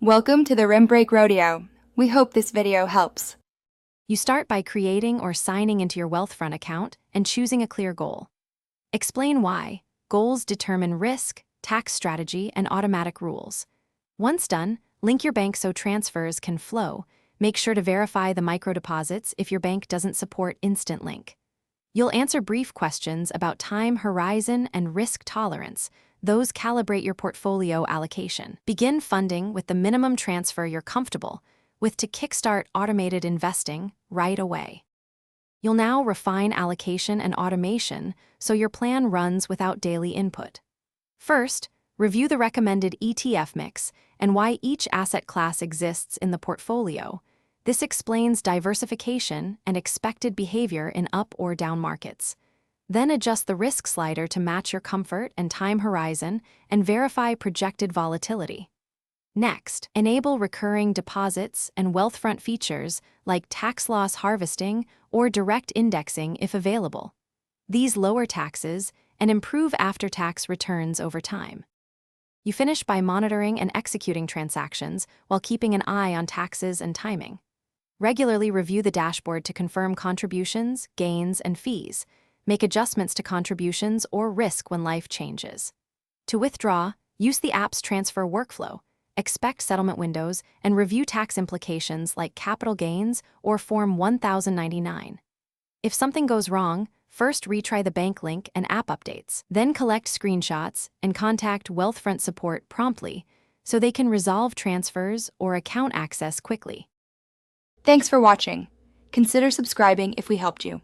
Welcome to the Rim Break Rodeo. We hope this video helps. You start by creating or signing into your Wealthfront account and choosing a clear goal. Explain why. Goals determine risk, tax strategy, and automatic rules. Once done, link your bank so transfers can flow. Make sure to verify the microdeposits if your bank doesn't support Instant Link. You'll answer brief questions about time horizon and risk tolerance. Those calibrate your portfolio allocation. Begin funding with the minimum transfer you're comfortable with to kickstart automated investing right away. You'll now refine allocation and automation so your plan runs without daily input. First, review the recommended ETF mix and why each asset class exists in the portfolio. This explains diversification and expected behavior in up or down markets. Then adjust the risk slider to match your comfort and time horizon and verify projected volatility. Next, enable recurring deposits and Wealthfront features like tax loss harvesting or direct indexing if available. These lower taxes and improve after-tax returns over time. You finish by monitoring and executing transactions while keeping an eye on taxes and timing. Regularly review the dashboard to confirm contributions, gains, and fees. Make adjustments to contributions or risk when life changes. To withdraw, use the app's transfer workflow. Expect settlement windows and review tax implications like capital gains or Form 1099. If something goes wrong, first retry the bank link and app updates. Then collect screenshots and contact Wealthfront support promptly so they can resolve transfers or account access quickly. Thanks for watching. Consider subscribing if we helped you.